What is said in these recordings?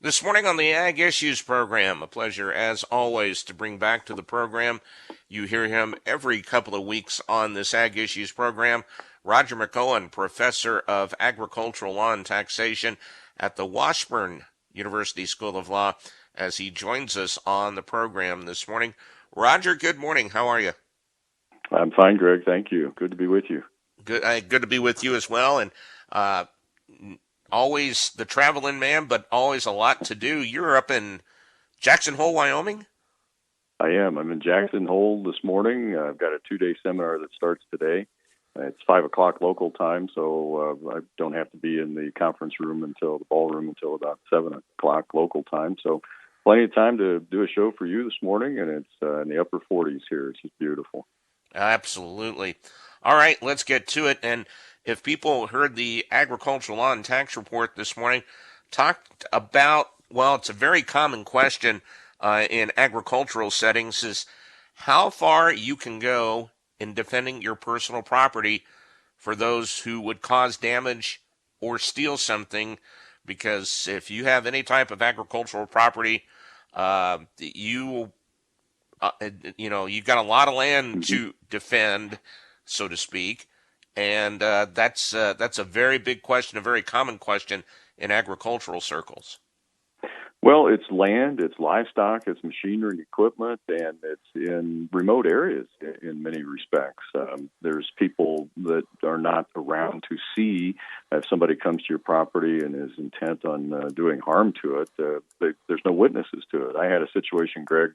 This morning on the Ag Issues program, a pleasure as always to bring back to the program. You hear him every couple of weeks on this Ag Issues program. Roger McEowen, professor of agricultural law and taxation at the Washburn University School of Law, as he joins us on the program this morning. Roger, good morning. How are you? I'm fine, Greg. Thank you. Good to be with you. Good to be with you as well. And uh, always the traveling man, but always a lot to do. You're up in Jackson Hole, Wyoming? I am. I'm in Jackson Hole this morning. I've got a 2-day seminar that starts today. It's 5 o'clock local time, so I don't have to be in the conference room until the ballroom until about 7 o'clock local time. So plenty of time to do a show for you this morning, and it's in the upper 40s here. It's just beautiful. Absolutely. All right, let's get to it. And if people heard the agricultural law and tax report this morning, talked about, well, it's a very common question in agricultural settings is how far you can go in defending your personal property for those who would cause damage or steal something. Because if you have any type of agricultural property, you you've got a lot of land Mm-hmm. to defend, so to speak, and that's a very big question, a very common question in agricultural circles. Well, it's land, it's livestock, it's machinery and equipment, and it's in remote areas in many respects. There's people that are not around to see if somebody comes to your property and is intent on doing harm to it. There's no witnesses to it. I had a situation, Greg,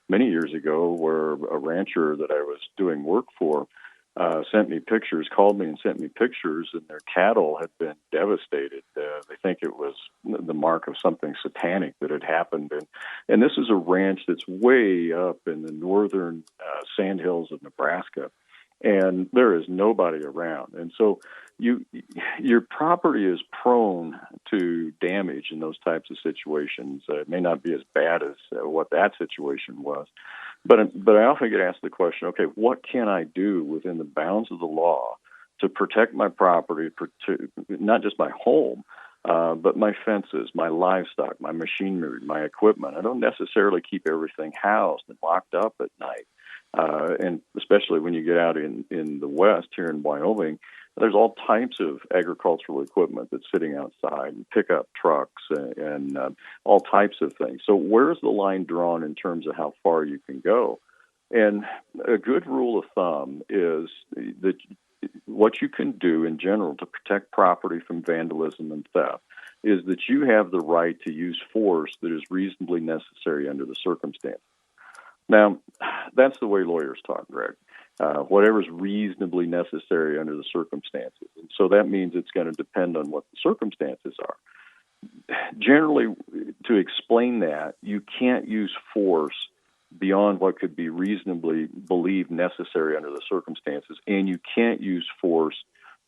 many years ago where a rancher that I was doing work for sent me pictures, called me and sent me pictures, and their cattle had been devastated. They think it was the mark of something satanic that had happened. And this is a ranch that's way up in the northern sandhills of Nebraska, and there is nobody around. And so your property is prone to damage in those types of situations. It may not be as bad as what that situation was, but I often get asked the question, okay, what can I do within the bounds of the law to protect my property, not just my home, but my fences, my livestock, my machinery, my equipment? I don't necessarily keep everything housed and locked up at night. And especially when you get out in the West here in Wyoming, there's all types of agricultural equipment that's sitting outside, and pickup trucks and all types of things. So where's the line drawn in terms of how far you can go? And a good rule of thumb is that what you can do in general to protect property from vandalism and theft is that you have the right to use force that is reasonably necessary under the circumstances. Now, that's the way lawyers talk, Greg. Whatever's reasonably necessary under the circumstances. And so that means it's going to depend on what the circumstances are. Generally, to explain that, you can't use force beyond what could be reasonably believed necessary under the circumstances, and you can't use force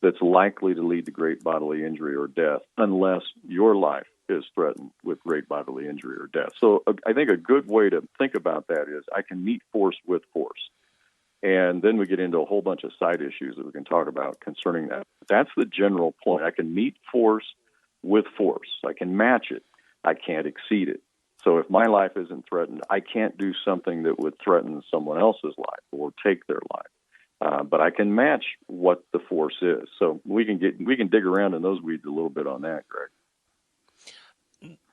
that's likely to lead to great bodily injury or death unless your life is threatened with great bodily injury or death. So I think a good way to think about that is I can meet force with force. And then we get into a whole bunch of side issues that we can talk about concerning that. That's the general point. I can meet force with force. I can match it. I can't exceed it. So if my life isn't threatened, I can't do something that would threaten someone else's life or take their life. But I can match what the force is. So we can dig around in those weeds a little bit on that, Greg.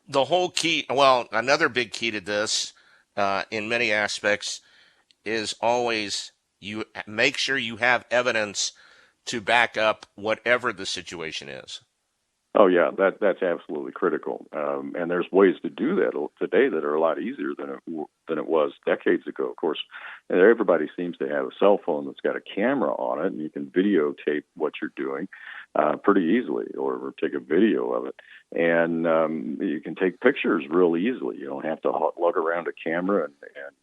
The whole key, well, another big key to this, in many aspects, is always you make sure you have evidence to back up whatever the situation is. Oh yeah, that's absolutely critical, and there's ways to do that today that are a lot easier than it was decades ago. Of course, everybody seems to have a cell phone that's got a camera on it, and you can videotape what you're doing pretty easily, or take a video of it, and you can take pictures real easily. You don't have to lug around a camera and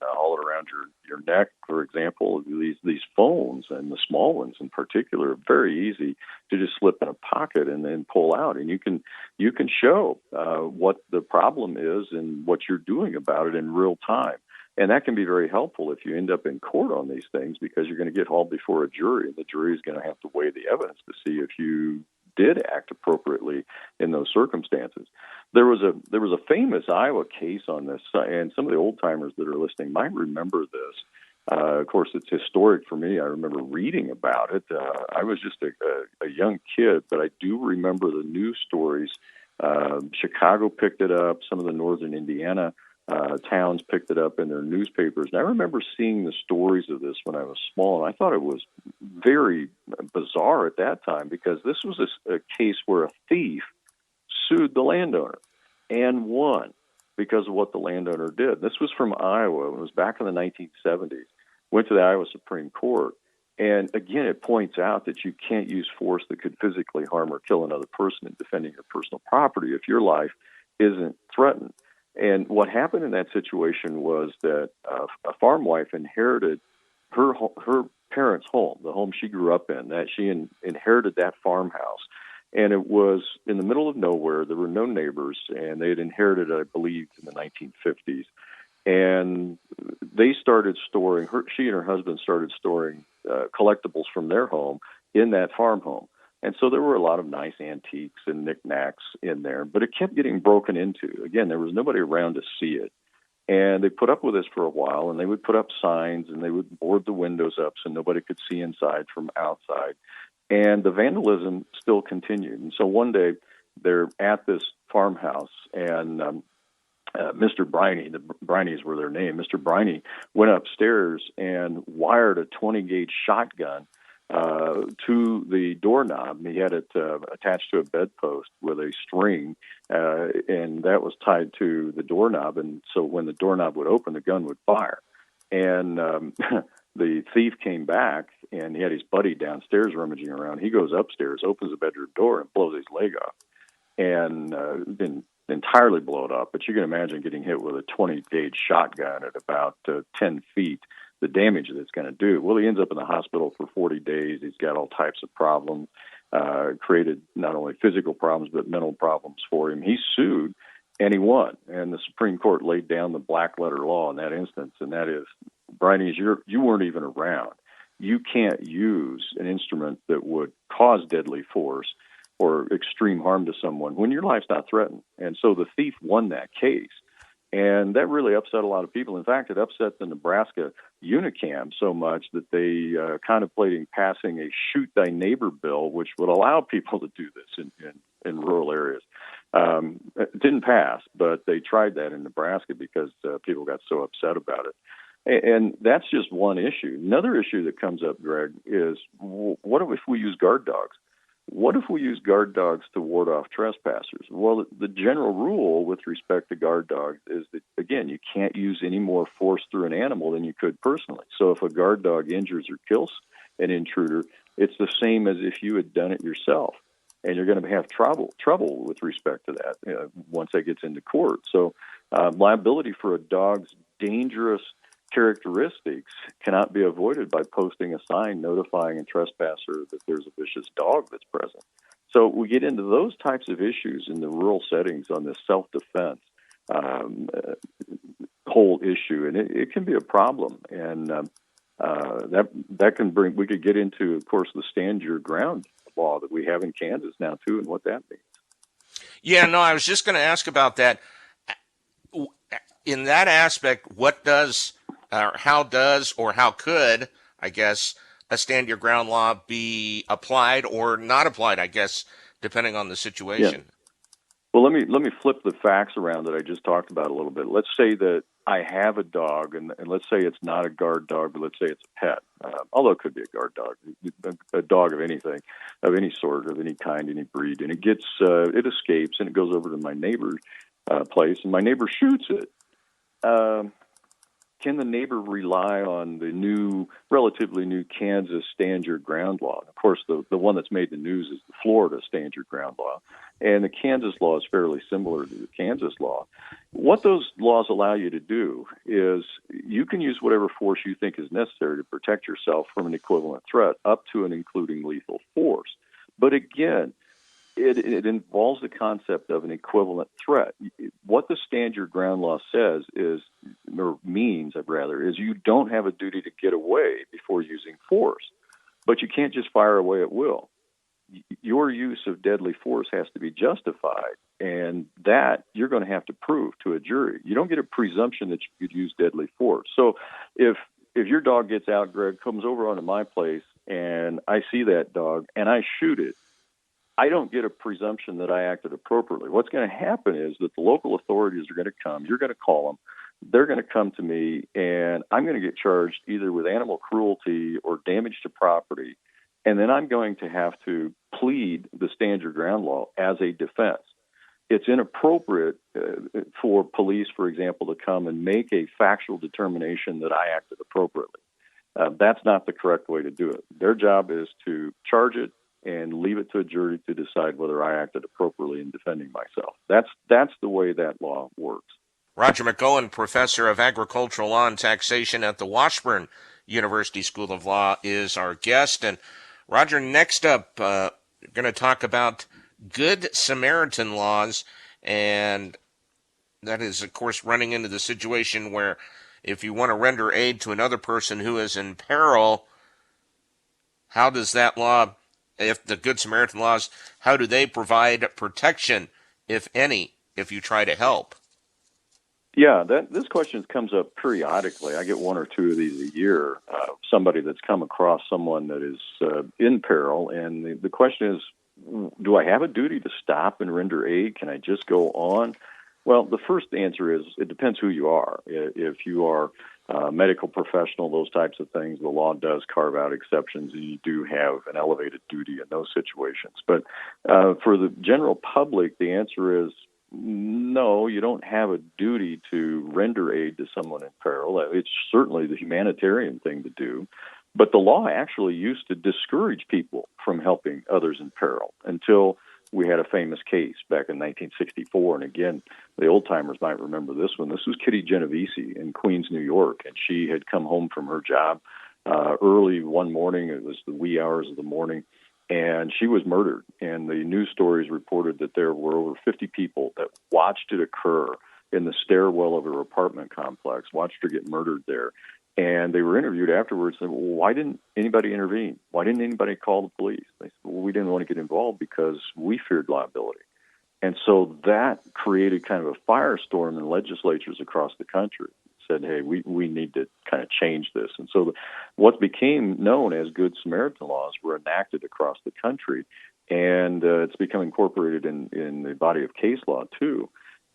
haul it around your neck. For example, these phones, and the small ones in particular, are very easy to just slip in a pocket and then pull out, and you can show what the problem is and what you're doing about it in real time. And that can be very helpful if you end up in court on these things, because you're going to get hauled before a jury, and the jury is going to have to weigh the evidence to see if you did act appropriately in those circumstances. There was a famous Iowa case on this, and some of the old timers that are listening might remember this. Of course, it's historic for me. I remember reading about it. I was just a young kid, but I do remember the news stories. Chicago picked it up. Some of the northern Indiana towns picked it up in their newspapers. And I remember seeing the stories of this when I was small, and I thought it was very bizarre at that time, because this was a case where a thief sued the landowner and won because of what the landowner did. This was from Iowa. It was back in the 1970s. Went to the Iowa Supreme Court. And again, it points out that you can't use force that could physically harm or kill another person in defending your personal property if your life isn't threatened. And what happened in that situation was that a farm wife inherited her parents' home, the home she grew up in, that she inherited that farmhouse. And it was in the middle of nowhere. There were no neighbors, and they had inherited it, I believe, in the 1950s. And they started storing, she and her husband started storing collectibles from their home in that farm home. And so there were a lot of nice antiques and knickknacks in there, but it kept getting broken into. Again, there was nobody around to see it. And they put up with this for a while, and they would put up signs, and they would board the windows up so nobody could see inside from outside. And the vandalism still continued. And so one day they're at this farmhouse, and Mr. Briney, the Brineys were their name, Mr. Briney went upstairs and wired a 20-gauge shotgun to the doorknob. He had it attached to a bedpost with a string, and that was tied to the doorknob. And so when the doorknob would open, the gun would fire. And the thief came back, and he had his buddy downstairs rummaging around. He goes upstairs, opens the bedroom door, and blows his leg off, and didn't entirely blow it up. But you can imagine getting hit with a 20-gauge shotgun at about 10 feet, the damage that it's going to do. Well, he ends up in the hospital for 40 days. He's got all types of problems, created not only physical problems, but mental problems for him. He sued, and he won. And the Supreme Court laid down the black letter law in that instance, and that is, Brian, you weren't even around. You can't use an instrument that would cause deadly force or extreme harm to someone when your life's not threatened. And so the thief won that case. And that really upset a lot of people. In fact, it upset the Nebraska Unicam so much that they contemplating passing a shoot thy neighbor bill, which would allow people to do this in rural areas. It didn't pass, but they tried that in Nebraska because people got so upset about it. And that's just one issue. Another issue that comes up, Greg, is what if we use guard dogs? What if we use guard dogs to ward off trespassers? Well, the general rule with respect to guard dogs is that, again, you can't use any more force through an animal than you could personally. So if a guard dog injures or kills an intruder, it's the same as if you had done it yourself. And you're going to have trouble with respect to that once that gets into court. So liability for a dog's dangerous characteristics cannot be avoided by posting a sign notifying a trespasser that there's a vicious dog that's present. So we get into those types of issues in the rural settings on this self-defense whole issue, and it can be a problem. And that can bring, we could get into, of course, the stand your ground law that we have in Kansas now too, and what that means. Yeah, no, I was just going to ask about that. In that aspect, what does how does or how could, I guess, a stand your ground law be applied or not applied, I guess, depending on the situation? Yeah. Well, let me flip the facts around that I just talked about a little bit. Let's say that I have a dog, and let's say it's not a guard dog, but let's say it's a pet, although it could be a guard dog, a dog of anything, of any sort, of any kind, any breed, and it escapes, and it goes over to my neighbor's place, and my neighbor shoots it. Can the neighbor rely on the relatively new Kansas stand your ground law? Of course, the one that's made the news is the Florida stand your ground law. And the Kansas law is fairly similar to the Kansas law. What those laws allow you to do is you can use whatever force you think is necessary to protect yourself from an equivalent threat, up to and including lethal force. But again, it involves the concept of an equivalent threat. What the stand your ground law says is you don't have a duty to get away before using force, but you can't just fire away at will. your use of deadly force has to be justified, and that you're going to have to prove to a jury. You don't get a presumption that you could use deadly force. So if your dog gets out, Greg, comes over onto my place, and I see that dog and I shoot it, I don't get a presumption that I acted appropriately. What's going to happen is that the local authorities are going to come. You're going to call them. They're going to come to me, and I'm going to get charged either with animal cruelty or damage to property. And then I'm going to have to plead the stand your ground law as a defense. It's inappropriate for police, for example, to come and make a factual determination that I acted appropriately. That's not the correct way to do it. Their job is to charge it and leave it to a jury to decide whether I acted appropriately in defending myself. That's the way that law works. Roger McEowen, professor of agricultural law and taxation at the Washburn University School of Law, is our guest. And Roger, next up, we're going to talk about Good Samaritan Laws, and that is, of course, running into the situation where if you want to render aid to another person who is in peril, how does that law, if the Good Samaritan Laws, how do they provide protection, if any, if you try to help? Yeah, this question comes up periodically. I get one or two of these a year. Somebody that's come across someone that is in peril, and the question is, do I have a duty to stop and render aid? Can I just go on? Well, the first answer is it depends who you are. If you are a medical professional, those types of things, the law does carve out exceptions, and you do have an elevated duty in those situations. But for the general public, the answer is no, you don't have a duty to render aid to someone in peril. It's certainly the humanitarian thing to do. But the law actually used to discourage people from helping others in peril until we had a famous case back in 1964. And again, the old-timers might remember this one. This was Kitty Genovese in Queens, New York, and she had come home from her job early one morning. It was the wee hours of the morning, and she was murdered. And the news stories reported that there were over 50 people that watched it occur in the stairwell of her apartment complex, watched her get murdered there. And they were interviewed afterwards and said, well, why didn't anybody intervene? Why didn't anybody call the police? They said, well, we didn't want to get involved because we feared liability. And so that created kind of a firestorm in legislatures across the country. Said, hey, we need to kind of change this. And so what became known as Good Samaritan Laws were enacted across the country, and it's become incorporated in the body of case law too.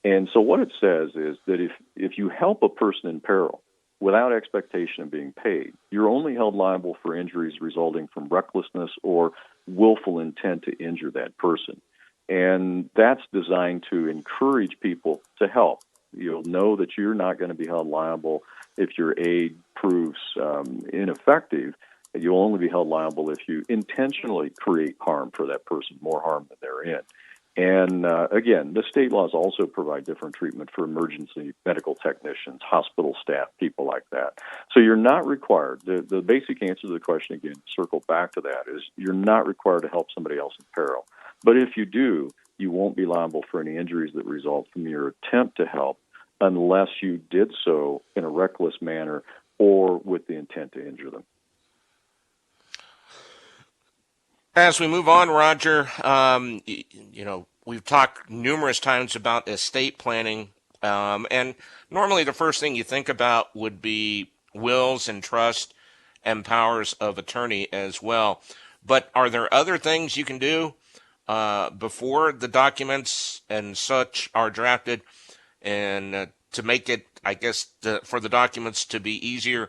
And so what it says is that if you help a person in peril without expectation of being paid, you're only held liable for injuries resulting from recklessness or willful intent to injure that person. And that's designed to encourage people to help. You'll know that you're not going to be held liable if your aid proves ineffective. You'll only be held liable if you intentionally create harm for that person, more harm than they're in. And again, the state laws also provide different treatment for emergency medical technicians, hospital staff, people like that. So you're not required. The basic answer to the question, again, circle back to that, is you're not required to help somebody else in peril. But if you do, you won't be liable for any injuries that result from your attempt to help unless you did so in a reckless manner or with the intent to injure them. As we move on, Roger, we've talked numerous times about estate planning, and normally the first thing you think about would be wills and trust and powers of attorney as well. But are there other things you can do before the documents and such are drafted, and to make it, I guess, for the documents to be easier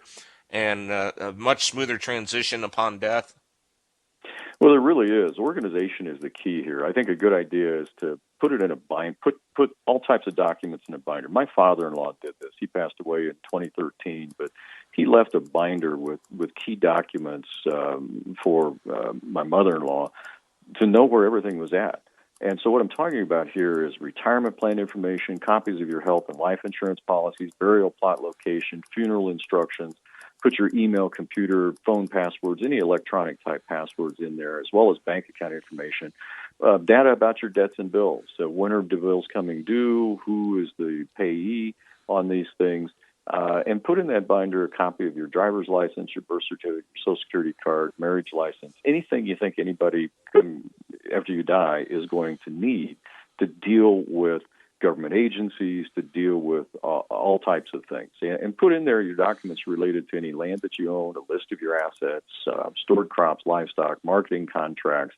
and a much smoother transition upon death? Well, there really is. Organization is the key here. I think a good idea is to put it in a bind, put all types of documents in a binder. My father-in-law did this. He passed away in 2013, but he left a binder with key documents for my mother-in-law to know where everything was at. And so what I'm talking about here is retirement plan information, copies of your health and life insurance policies, burial plot location, funeral instructions. Put your email, computer, phone passwords, any electronic type passwords in there, as well as bank account information, data about your debts and bills. So when are the bills coming due? Who is the payee on these things? And put in that binder a copy of your driver's license, your birth certificate, your Social Security card, marriage license, anything you think anybody after you die is going to need to deal with government agencies, to deal with all types of things. And put in there your documents related to any land that you own, a list of your assets, stored crops, livestock, marketing contracts.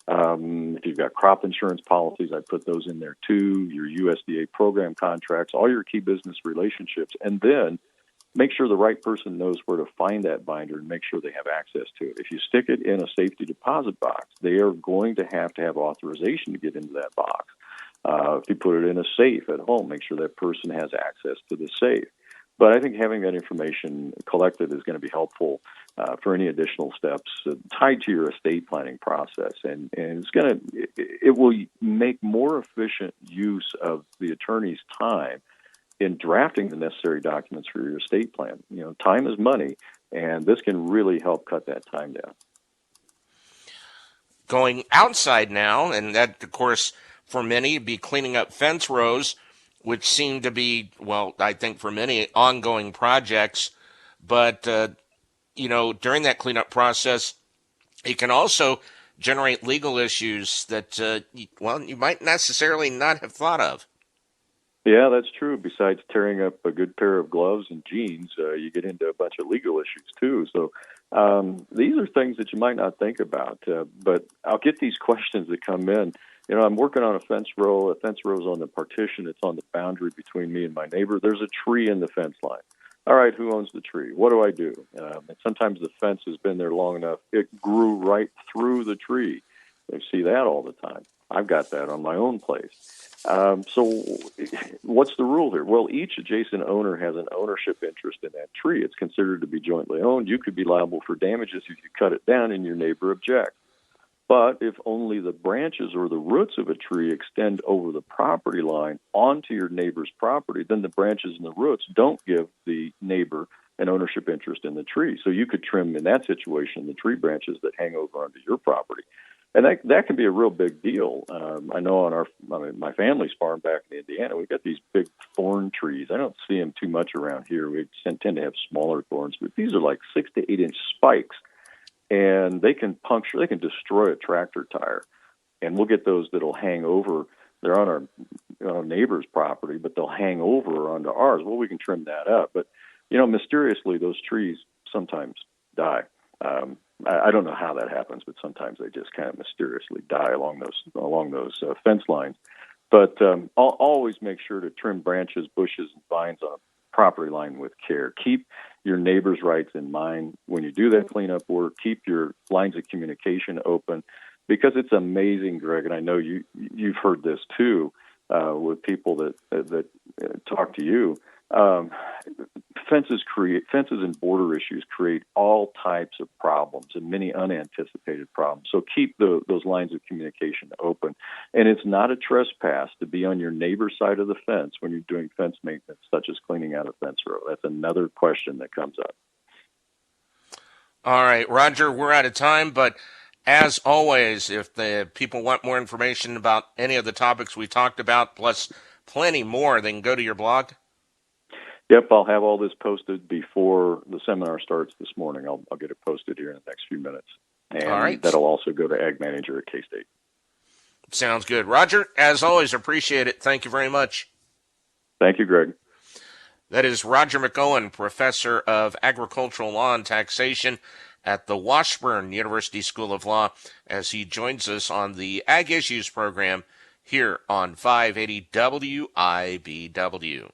If you've got crop insurance policies, I put those in there too, your USDA program contracts, all your key business relationships, and then make sure the right person knows where to find that binder and make sure they have access to it. If you stick it in a safety deposit box, they are going to have authorization to get into that box. If you put it in a safe at home, make sure that person has access to the safe. But I think having that information collected is going to be helpful for any additional steps tied to your estate planning process, and it will make more efficient use of the attorney's time in drafting the necessary documents for your estate plan. Time is money, and this can really help cut that time down. Going outside now, and that, of course, for many, be cleaning up fence rows, which seem to be, well, I think for many, ongoing projects. But, during that cleanup process, it can also generate legal issues that, you might necessarily not have thought of. Yeah, that's true. Besides tearing up a good pair of gloves and jeans, you get into a bunch of legal issues, too. So these are things that you might not think about. But I'll get these questions that come in. I'm working on a fence row. A fence row is on the partition. It's on the boundary between me and my neighbor. There's a tree in the fence line. All right, who owns the tree? What do I do? And sometimes the fence has been there long enough. It grew right through the tree. You see that all the time. I've got that on my own place. So what's the rule here? Well, each adjacent owner has an ownership interest in that tree. It's considered to be jointly owned. You could be liable for damages if you cut it down and your neighbor objects. But if only the branches or the roots of a tree extend over the property line onto your neighbor's property, then the branches and the roots don't give the neighbor an ownership interest in the tree. So you could trim, in that situation, the tree branches that hang over onto your property. And that can be a real big deal. I know on my family's farm back in Indiana, we've got these big thorn trees. I don't see them too much around here. We tend to have smaller thorns, but these are like 6 to 8 inch spikes. And they can destroy a tractor tire. And we'll get those that'll hang over. They're on our neighbor's property, but they'll hang over onto ours. Well, we can trim that up. But, mysteriously, those trees sometimes die. I don't know how that happens, but sometimes they just kind of mysteriously die along those fence lines. But I'll always make sure to trim branches, bushes, and vines on a property line with care. Keep your neighbor's rights in mind when you do that cleanup work. Keep your lines of communication open, because it's amazing, Greg, and I know you've heard this too with people that talk to you. Fences and border issues create all types of problems and many unanticipated problems. So keep those lines of communication open. And it's not a trespass to be on your neighbor's side of the fence when you're doing fence maintenance, such as cleaning out a fence row. That's another question that comes up. All right, Roger, we're out of time, but as always, if the people want more information about any of the topics we talked about, plus plenty more, they can go to your blog. Yep, I'll have all this posted before the seminar starts this morning. I'll get it posted here in the next few minutes. And all right. That'll also go to Ag Manager at K-State. Sounds good. Roger, as always, appreciate it. Thank you very much. Thank you, Greg. That is Roger McEowen, Professor of Agricultural Law and Taxation at the Washburn University School of Law, as he joins us on the Ag Issues program here on 580 WIBW.